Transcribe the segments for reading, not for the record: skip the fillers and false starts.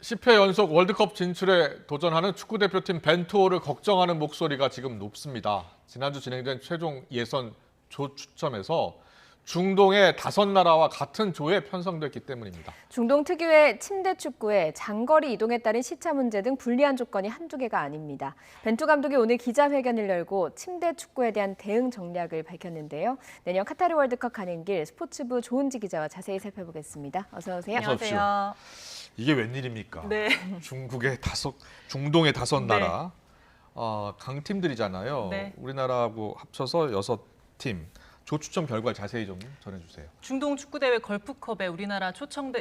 10회 연속 월드컵 진출에 도전하는 축구대표팀 벤투호를 걱정하는 목소리가 지금 높습니다. 지난주 진행된 최종 예선 조 추첨에서 중동의 5나라와 같은 조에 편성됐기 때문입니다. 중동 특유의 침대 축구에 장거리 이동에 따른 시차 문제 등 불리한 조건이 한두 개가 아닙니다. 벤투 감독이 오늘 기자회견을 열고 침대 축구에 대한 대응 전략을 밝혔는데요. 내년 카타르 월드컵 가는 길 스포츠부 조은지 기자와 자세히 살펴보겠습니다. 어서 오세요. 안녕하세요. 이게 웬일입니까? 네. 중동의 5나라 강팀들이잖아요. 네. 우리나라하고 합쳐서 6팀. 조 추첨 결과 자세히 좀 전해주세요. 중동 축구대회 걸프컵에 우리나라 초청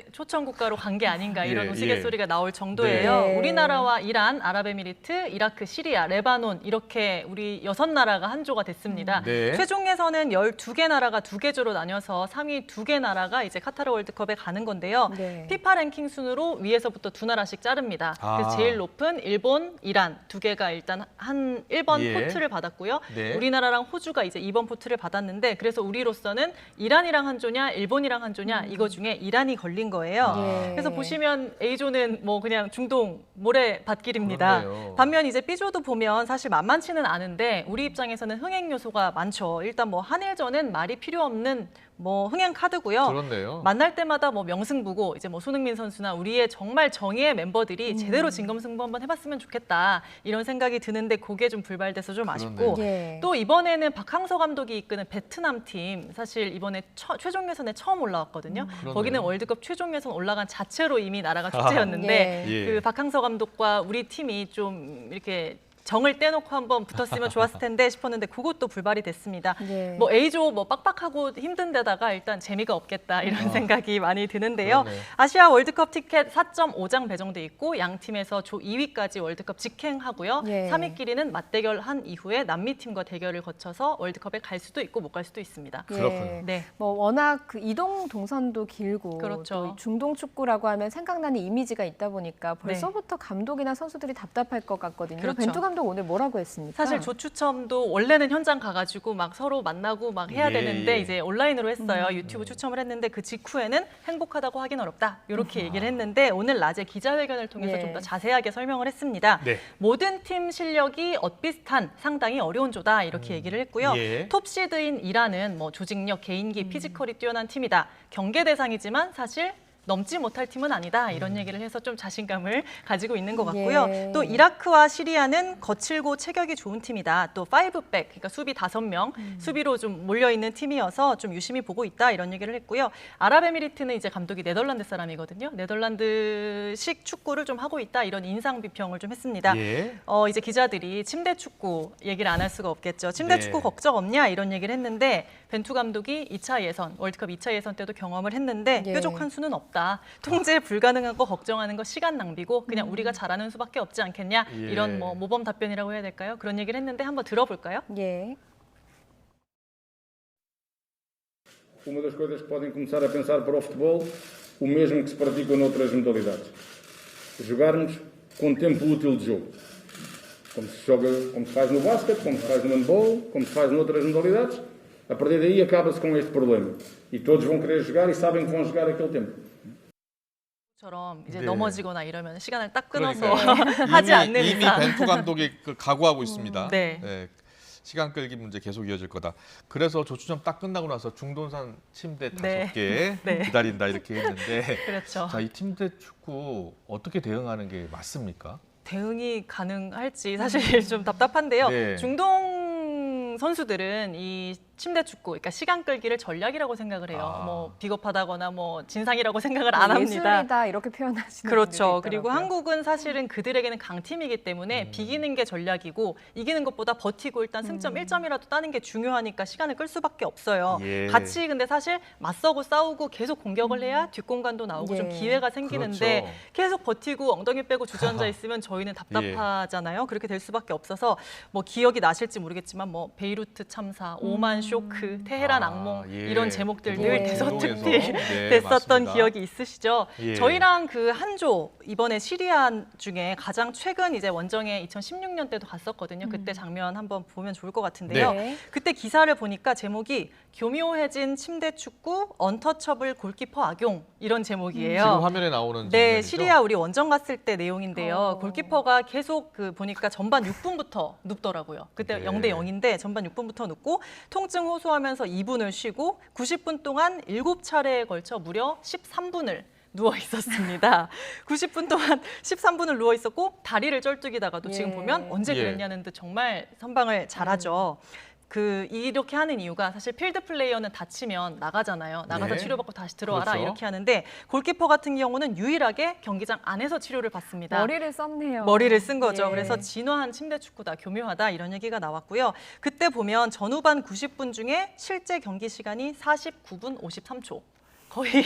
국가로 간 게 아닌가 이런 우스갯소리가 나올 정도예요. 네. 우리나라와 이란, 아랍에미리트, 이라크, 시리아, 레바논 이렇게 우리 6나라가 한 조가 됐습니다. 네. 최종에서는 12개 나라가 2개 조로 나뉘어서 상위 2개 나라가 이제 카타르 월드컵에 가는 건데요. 네. 피파 랭킹 순으로 위에서부터 2나라씩 자릅니다. 그래서 제일 높은 일본, 이란 2개가 일단 한 1번 포트를 받았고요. 네. 우리나라랑 호주가 이제 2번 포트를 받았는데 그래서 우리로서는 이란이랑 한 조냐 일본이랑 한 조냐 이거 중에 이란이 걸린 거예요. 그래서 보시면 A조는 뭐 그냥 중동 모래밭길입니다. 그렇네요. 반면 이제 B조도 보면 사실 만만치는 않은데 우리 입장에서는 흥행 요소가 많죠. 일단 뭐 한일전은 말이 필요 없는 뭐 흥행 카드고요. 그렇네요. 만날 때마다 뭐 명승부고 이제 뭐 손흥민 선수나 우리의 정말 정예의 멤버들이 제대로 진검승부 한번 해봤으면 좋겠다 이런 생각이 드는데 그게 좀 불발돼서 좀 아쉽고 또 이번에는 박항서 감독이 이끄는 베트남 팀 사실 이번에 최종 예선에 처음 올라왔거든요. 거기는 월드컵 최종 예선 올라간 자체로 이미 나라가 축제였는데 그 박항서 감독과 우리 팀이 좀 이렇게 정을 떼놓고 한번 붙었으면 좋았을 텐데 싶었는데 그것도 불발이 됐습니다. 뭐 A조 뭐 빡빡하고 힘든 데다가 일단 재미가 없겠다 이런 생각이 많이 드는데요. 그러네. 아시아 월드컵 티켓 4.5장 배정돼 있고 양 팀에서 조 2위까지 월드컵 직행하고요. 3위끼리는 맞대결한 이후에 남미 팀과 대결을 거쳐서 월드컵에 갈 수도 있고 못 갈 수도 있습니다. 그렇군요. 네. 뭐 워낙 그 이동 동선도 길고 그렇죠. 또 중동 축구라고 하면 생각나는 이미지가 있다 보니까 벌써부터 감독이나 선수들이 답답할 것 같거든요. 그렇죠. 벤투 감독 오늘 뭐라고 했습니까? 사실 조추첨도 원래는 현장 가가지고 막 서로 만나고 막 해야 되는데 이제 온라인으로 했어요. 유튜브 추첨을 했는데 그 직후에는 행복하다고 하긴 어렵다 이렇게 얘기를 했는데 오늘 낮에 기자회견을 통해서 좀 더 자세하게 설명을 했습니다. 모든 팀 실력이 엇비슷한 상당히 어려운 조다 이렇게 얘기를 했고요. 톱시드인 이란은 뭐 조직력, 개인기, 피지컬이 뛰어난 팀이다. 경계 대상이지만 사실 넘지 못할 팀은 아니다 이런 얘기를 해서 좀 자신감을 가지고 있는 것 같고요. 또 이라크와 시리아는 거칠고 체격이 좋은 팀이다. 또 5백, 그러니까 수비 5명, 수비로 좀 몰려있는 팀이어서 좀 유심히 보고 있다 이런 얘기를 했고요. 아랍에미리트는 이제 감독이 네덜란드 사람이거든요. 네덜란드식 축구를 좀 하고 있다 이런 인상 비평을 좀 했습니다. 이제 기자들이 침대 축구 얘기를 안 할 수가 없겠죠. 침대 축구 걱정 없냐 이런 얘기를 했는데 벤투 감독이 2차 예선, 월드컵 2차 예선 때도 경험을 했는데 뾰족한 수는 없다. 통제 불가능한 거 걱정하는 거 시간 낭비고 그냥 우리가 잘하는 수밖에 없지 않겠냐 이런 뭐 모범 답변이라고 해야 될까요? 그런 얘기를 했는데 한번 들어볼까요? Uma das coisas que podem começar a pensar para o futebol, o mesmo que se pratica noutras modalidades. Jogarmos com tempo útil de jogo. Como se joga, como se faz no basquete, como se faz no handball, como se faz noutras modalidades. A partir daí acaba-se com este problema. E todos vão querer jogar e sabem que vão jogar aquele tempo. 처럼 이제 넘어지거나 이러면 시간을 딱 끊어서 하지 않는 이미 이상 벤투 감독이 각오하고 있습니다. 시간 끌기 문제 계속 이어질 거다. 그래서 조추첨 딱 끝나고 나서 중동산 침대 5개 기다린다 이렇게 했는데 그렇죠. 자, 이 침대 축구 어떻게 대응하는 게 맞습니까? 대응이 가능할지 사실 좀 답답한데요. 중동 선수들은 이 침대 축구, 그러니까 시간 끌기를 전략이라고 생각을 해요. 뭐 비겁하다거나 뭐 진상이라고 생각을 안 합니다. 예술이다 이렇게 표현하시는 그렇죠. 그리고 한국은 사실은 그들에게는 강팀이기 때문에 비기는 게 전략이고 이기는 것보다 버티고 일단 승점 1점이라도 따는 게 중요하니까 시간을 끌 수밖에 없어요. 같이 근데 사실 맞서고 싸우고 계속 공격을 해야 뒷공간도 나오고 좀 기회가 생기는데 계속 버티고 엉덩이 빼고 주저앉아 있으면 저희는 답답하잖아요. 그렇게 될 수밖에 없어서 뭐 기억이 나실지 모르겠지만 뭐 베이루트 참사, 오만 쇼크, 테헤란 악몽 예. 이런 제목들 네. 늘 대서특필 네, 됐었던 맞습니다. 기억이 있으시죠? 예. 저희랑 그 한조 이번에 시리아 중에 가장 최근 이제 원정에 2016년 때도 갔었거든요. 그때 장면 한번 보면 좋을 것 같은데요. 네. 그때 기사를 보니까 제목이 교묘해진 침대 축구 언터처블 골키퍼 악용 이런 제목이에요. 지금 화면에 나오는 네, 장면이죠? 시리아 우리 원정 갔을 때 내용인데요. 어. 골키퍼가 계속 그 보니까 전반 6분부터 눕더라고요. 그때 네. 0대 0인데 전반 6분부터 눕고 통증 호소하면서 2분을 쉬고 90분 동안 7차례에 걸쳐 무려 13분을 누워 있었습니다. 90분 동안 13분을 누워 있었고 다리를 쩔뚝이다가도 예. 지금 보면 언제 예. 그랬냐는 듯 정말 선방을 잘하죠. 이렇게 하는 이유가 사실 필드 플레이어는 다치면 나가잖아요. 나가서 네. 치료받고 다시 들어와라 그렇죠. 이렇게 하는데 골키퍼 같은 경우는 유일하게 경기장 안에서 치료를 받습니다. 머리를 썼네요. 머리를 쓴 거죠. 예. 그래서 진화한 침대 축구다, 교묘하다 이런 얘기가 나왔고요. 그때 보면 전후반 90분 중에 실제 경기 시간이 49분 53초. 거의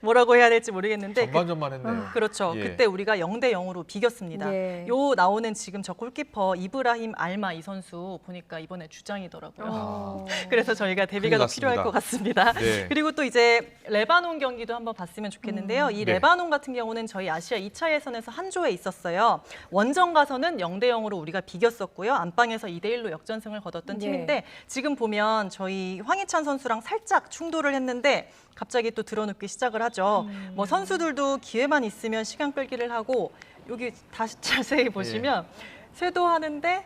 뭐라고 해야 될지 모르겠는데 전반전만 했네요. 그렇죠. 예. 그때 우리가 0대 0으로 비겼습니다. 예. 요 나오는 지금 저 골키퍼 이브라힘 알마 이 선수 보니까 이번에 주장이더라고요. 어. 그래서 저희가 큰일 대비가 더 났습니다. 필요할 것 같습니다. 네. 그리고 또 이제 레바논 경기도 한번 봤으면 좋겠는데요. 이 네. 레바논 같은 경우는 저희 아시아 2차 예선에서 한 조에 있었어요. 원정 가서는 0대 0으로 우리가 비겼었고요. 안방에서 2대 1로 역전승을 거뒀던 네. 팀인데 지금 보면 저희 황희찬 선수랑 살짝 충돌을 했는데 갑자기 또 들어눕기 시작을 하죠. 뭐 선수들도 기회만 있으면 시간 끌기를 하고 여기 다시 자세히 보시면 쇄도하는데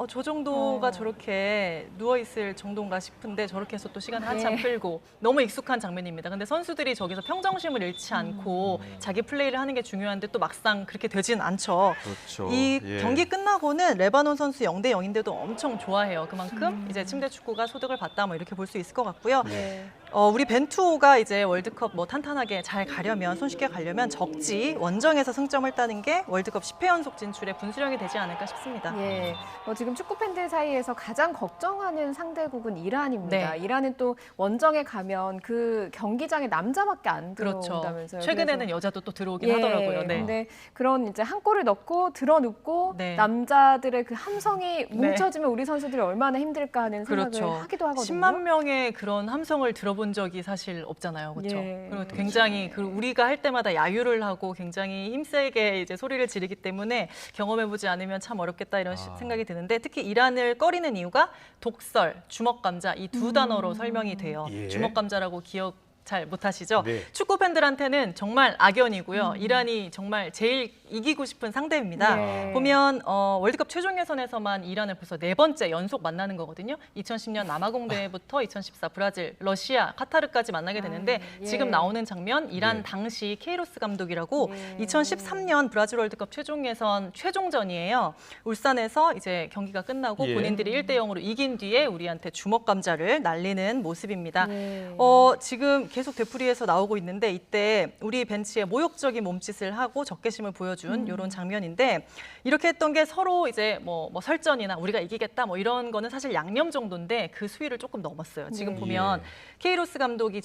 저 정도가 저렇게 누워있을 정도인가 싶은데 저렇게 해서 또 시간을 한참 네. 끌고 너무 익숙한 장면입니다. 근데 선수들이 저기서 평정심을 잃지 않고 자기 플레이를 하는 게 중요한데 또 막상 그렇게 되진 않죠. 그렇죠. 이 예. 경기 끝나고는 레바논 선수 0대 0인데도 엄청 좋아해요. 그만큼 이제 침대 축구가 소득을 봤다 뭐 이렇게 볼 수 있을 것 같고요. 네. 우리 벤투호가 이제 월드컵 뭐 탄탄하게 잘 가려면 손쉽게 가려면 적지 원정에서 승점을 따는 게 월드컵 10회 연속 진출의 분수령이 되지 않을까 싶습니다. 예, 지금 축구 팬들 사이에서 가장 걱정하는 상대국은 이란입니다. 네. 이란은 또 원정에 가면 그 경기장에 남자밖에 안 그렇죠. 들어온다면서요. 최근에는 그래서 여자도 또 들어오긴 예, 하더라고요. 네. 근데 그런 이제 한 골을 넣고 들어눕고 네. 남자들의 그 함성이 뭉쳐지면 우리 선수들이 얼마나 힘들까 하는 생각을 그렇죠. 하기도 하거든요. 10만 명의 그런 함성을 들어본 적이 사실 없잖아요. 그렇죠? 예. 그리고 굉장히 우리가 할 때마다 야유를 하고 굉장히 힘세게 이제 소리를 지르기 때문에 경험해보지 않으면 참 어렵겠다 이런 생각이 드는데 특히 이란을 꺼리는 이유가 독설, 주먹 감자 이 두 단어로 설명이 돼요. 예. 주먹 감자라고 기억 잘 못하시죠? 네. 축구 팬들한테는 정말 악연이고요. 이란이 정말 제일 이기고 싶은 상대입니다. 네. 보면 월드컵 최종 예선에서만 이란을 벌써 4번째 연속 만나는 거거든요. 2010년 남아공대회부터 2014 브라질, 러시아, 카타르까지 만나게 되는데 예. 지금 나오는 장면 이란 예. 당시 케이로스 감독이라고 예. 2013년 브라질 월드컵 최종 예선 최종전이에요. 울산에서 이제 경기가 끝나고 예. 본인들이 1대 0으로 이긴 뒤에 우리한테 주먹 감자를 날리는 모습입니다. 예. 지금 계속 되풀이해서 나오고 있는데 이때 우리 벤치에 모욕적인 몸짓을 하고 적개심을 보여준 이런 장면인데 이렇게 했던 게 서로 이제 뭐 설전이나 우리가 이기겠다 뭐 이런 거는 사실 양념 정도인데 그 수위를 조금 넘었어요. 지금 네. 보면 케이로스 감독이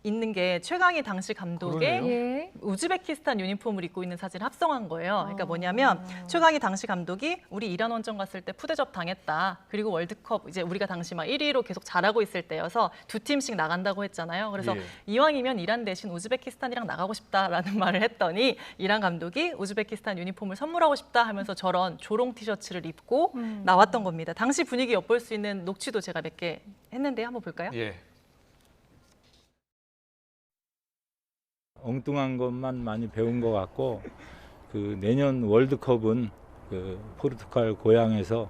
있는 게 최강희 당시 감독의 그러네요. 예. 우즈베키스탄 유니폼을 입고 있는 사진을 합성한 거예요. 그러니까 뭐냐면 최강희 당시 감독이 우리 이란 원정 갔을 때 푸대접 당했다. 그리고 월드컵 이제 우리가 당시 막 1위로 계속 잘하고 있을 때여서 두 팀씩 나간다고 했잖아요. 그래서 예. 이왕이면 이란 대신 우즈베키스탄이랑 나가고 싶다라는 말을 했더니 이란 감독이 우즈베키스탄 유니폼을 선물하고 싶다 하면서 저런 조롱 티셔츠를 입고 나왔던 겁니다. 당시 분위기 엿볼 수 있는 녹취도 제가 몇 개 했는데 한번 볼까요? 예. 엉뚱한 것만 많이 배운 것 같고 그 내년 월드컵은 그 포르투갈 고향에서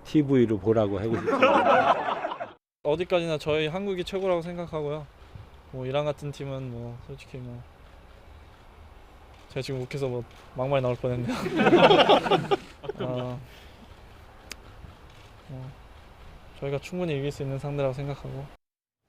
TV로 보라고 하고 싶습니다. 어디까지나 저희 한국이 최고라고 생각하고요. 뭐 이란 같은 팀은 뭐 솔직히 뭐 제가 지금 욱해서 뭐 막말 나올 뻔했네요. 저희가 충분히 이길 수 있는 상대라고 생각하고.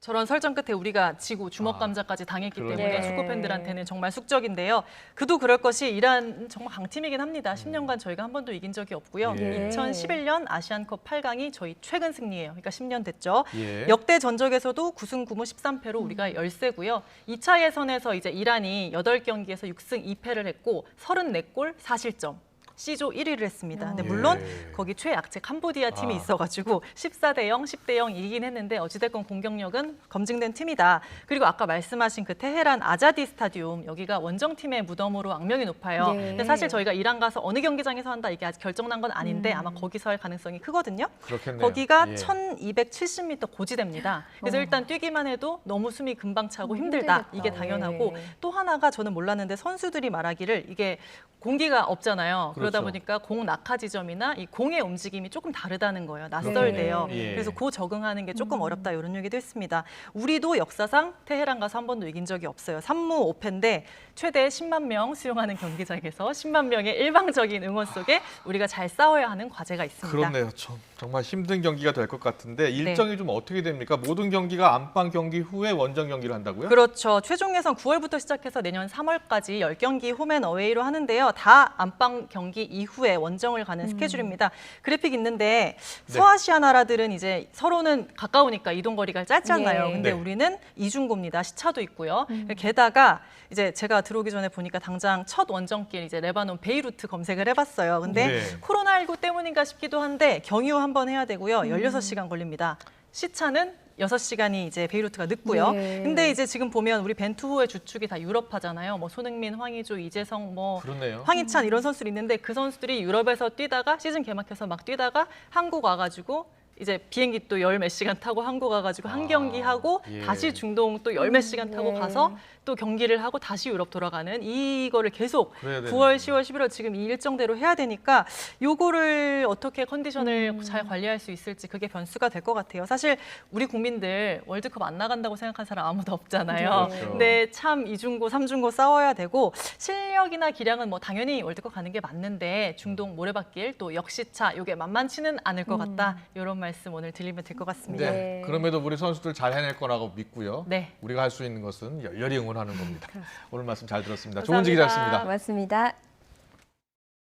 저런 설전 끝에 우리가 지고 주먹 감자까지 당했기 그러네요. 때문에 네. 축구 팬들한테는 정말 숙적인데요. 그도 그럴 것이 이란 정말 강팀이긴 합니다. 10년간 저희가 한 번도 이긴 적이 없고요. 예. 2011년 아시안컵 8강이 저희 최근 승리예요. 그러니까 10년 됐죠. 예. 역대 전적에서도 9승 9무 13패로 우리가 열세고요. 2차 예선에서 이제 이란이 8경기에서 6승 2패를 했고 34골 4실점. C조 1위를 했습니다. 근데 예. 물론 거기 최약체 캄보디아 팀이 아. 있어가지고 14대0, 10대0 이기긴 했는데 어찌됐건 공격력은 검증된 팀이다. 그리고 아까 말씀하신 그 테헤란 아자디 스타디움 여기가 원정팀의 무덤으로 악명이 높아요. 네. 근데 사실 저희가 이란 가서 어느 경기장에서 한다 이게 아직 결정난 건 아닌데 아마 거기서 할 가능성이 크거든요. 그렇겠네요. 거기가 예. 1270m 고지대입니다. 그래서 일단 뛰기만 해도 너무 숨이 금방 차고 힘들다. 힘들겠다. 이게 당연하고 네. 또 하나가 저는 몰랐는데 선수들이 말하기를 이게 공기가 없잖아요. 그러다 그렇죠. 보니까 공 낙하 지점이나 이 공의 움직임이 조금 다르다는 거예요. 낯설대요. 네. 예. 그래서 그 적응하는 게 조금 어렵다 이런 얘기도 했습니다. 우리도 역사상 테헤란 가서 한 번도 이긴 적이 없어요. 3무 5패인데 최대 10만 명 수용하는 경기장에서 10만 명의 일방적인 응원 속에 우리가 잘 싸워야 하는 과제가 있습니다. 그렇네요. 정말 힘든 경기가 될 것 같은데 일정이 좀 어떻게 됩니까? 모든 경기가 안방 경기 후에 원정 경기를 한다고요? 그렇죠. 최종 예선 9월부터 시작해서 내년 3월까지 10경기 홈앤 어웨이로 하는데요. 다 안방 경기 이후에 원정을 가는 스케줄입니다. 그래픽 있는데 네. 서아시아 나라들은 이제 서로는 가까우니까 이동 거리가 짧잖아요. 예. 근데 네. 우리는 이중고입니다. 시차도 있고요. 게다가 이제 제가 들어오기 전에 보니까 당장 첫 원정길 이제 레바논 베이루트 검색을 해봤어요. 근데 네. 코로나19 때문인가 싶기도 한데 경유 한번 해야 되고요. 16시간 걸립니다. 시차는 6시간이 이제 베이루트가 늦고요. 네. 근데 이제 지금 보면 우리 벤투호의 주축이 다 유럽파잖아요. 뭐 손흥민, 황의조, 이재성, 뭐 그렇네요. 황희찬 이런 선수들이 있는데 그 선수들이 유럽에서 뛰다가 시즌 개막해서 막 뛰다가 한국 와가지고 이제 비행기 또 열 몇 시간 타고 한국 와가지고 한 경기 하고 예. 다시 중동 또 열 몇 시간 타고 네. 가서 또 경기를 하고 다시 유럽 돌아가는 이거를 계속 그래야 9월, 10월, 11월 지금 이 일정대로 해야 되니까 요거를 어떻게 컨디션을 잘 관리할 수 있을지 그게 변수가 될 것 같아요. 사실 우리 국민들 월드컵 안 나간다고 생각한 사람 아무도 없잖아요. 그렇죠. 근데 참 이중고, 삼중고 싸워야 되고 실력이나 기량은 뭐 당연히 월드컵 가는 게 맞는데 중동 모래밭길 또 역시차 요게 만만치는 않을 것 같다. 이런 말씀 오늘 드리면 될 것 같습니다. 네. 네. 그럼에도 우리 선수들 잘 해낼 거라고 믿고요. 네. 우리가 할 수 있는 것은 열렬히 응원하는 겁니다. 오늘 말씀 잘 들었습니다. 감사합니다. 조은지 기자였습니다. 고맙습니다.